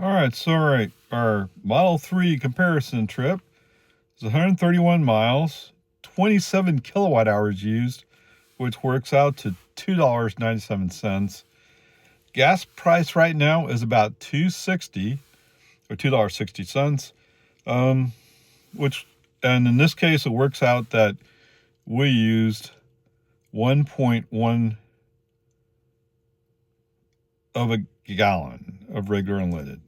All right, so our Model 3 comparison trip is 131 miles, 27 kilowatt hours used, which works out to $2.97. Gas price right now is about $2.60 or $2.60. Which, and in this case, it works out that we used 1.1 of a gallon of regular unleaded.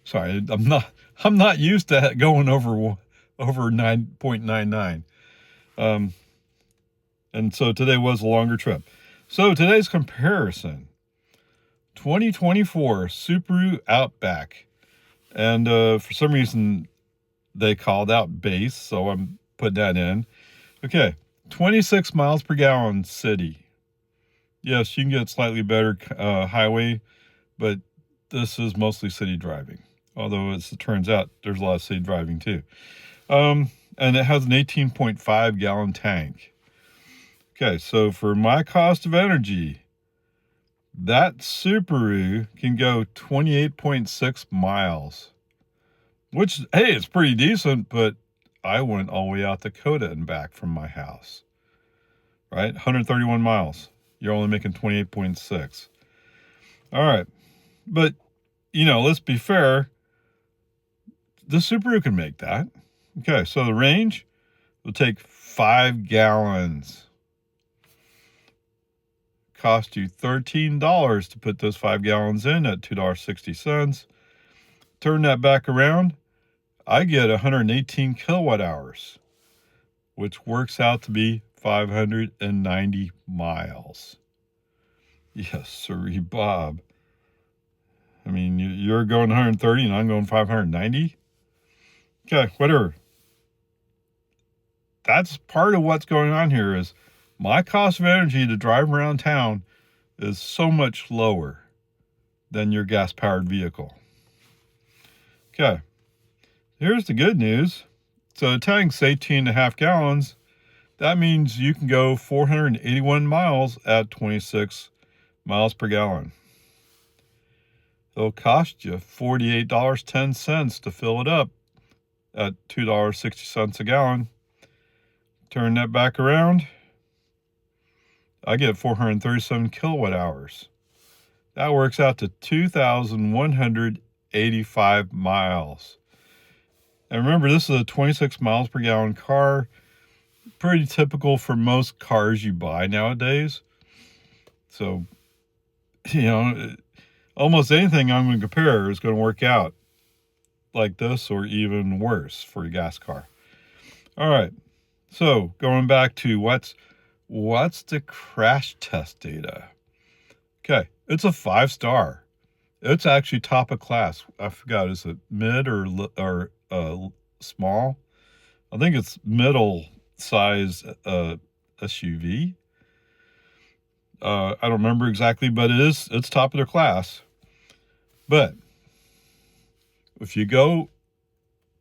Sorry, I'm not used to going over 9.99. And so today was a longer trip. So today's comparison: 2024 Subaru Outback, and for some reason they called out base, so I'm putting that in. Okay, 26 miles per gallon city. Yes, you can get slightly better highway, but this is mostly city driving. Although, as it turns out, there's a lot of city driving too. And it has an 18.5 gallon tank. Okay, so for my cost of energy, that Subaru can go 28.6 miles. Which, hey, it's pretty decent, but I went all the way out to Dakota and back from my house. Right? 131 miles. You're only making 28.6. All right. But, let's be fair. The Subaru can make that. Okay, so the range will take 5 gallons. Cost you $13 to put those 5 gallons in at $2.60. Turn that back around, I get 118 kilowatt hours, which works out to be 590 miles. Yes, sirree, Bob. I mean, you're going 130 and I'm going 590. Okay, whatever. That's part of what's going on here is my cost of energy to drive around town is so much lower than your gas-powered vehicle. Okay, here's the good news. So the tank's 18.5 gallons. That means you can go 481 miles at 26 miles per gallon. It'll cost you $48.10 to fill it up at $2.60 a gallon. Turn that back around, I get 437 kilowatt hours. That works out to 2,185 miles. And remember, this is a 26 miles per gallon car. Pretty typical for most cars you buy nowadays. So, almost anything I'm going to compare is going to work out like this or even worse for a gas car. All right. So going back to what's the crash test data? Okay, it's a 5-star. It's actually top of class. I forgot, is it mid or small? I think it's middle size SUV. I don't remember exactly, but it's top of their class. But if you go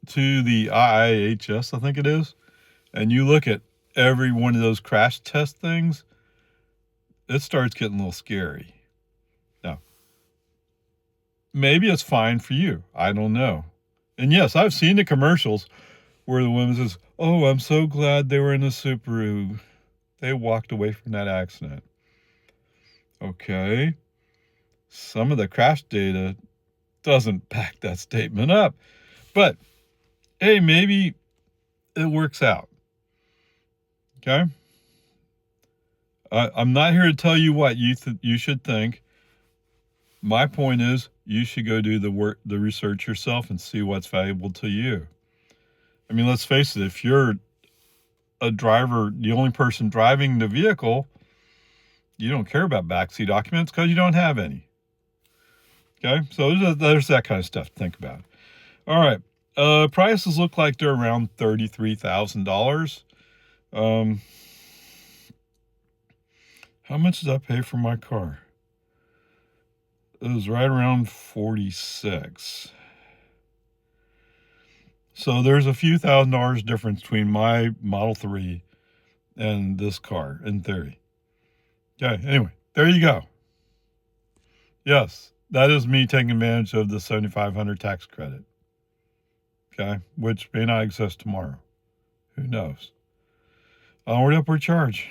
to the IIHS, I think it is, and you look at every one of those crash test things, it starts getting a little scary. Now, maybe it's fine for you. I don't know. And yes, I've seen the commercials where the woman says, "Oh, I'm so glad they were in the Subaru. They walked away from that accident." Okay. Some of the crash data doesn't back that statement up. But, hey, maybe it works out. Okay? I'm not here to tell you what you should think. My point is, you should go do the research yourself and see what's valuable to you. I mean, let's face it, if you're a driver, the only person driving the vehicle, you don't care about backseat documents because you don't have any. Okay? So there's that kind of stuff to think about. All right. Prices look like they're around $33,000. How much did I pay for my car? It was right around 46. So there's a few $1,000s difference between my Model 3 and this car, in theory. Okay, anyway, there you go. Yes, that is me taking advantage of the $7,500 tax credit. Okay, which may not exist tomorrow. Who knows? Onward, upward charge.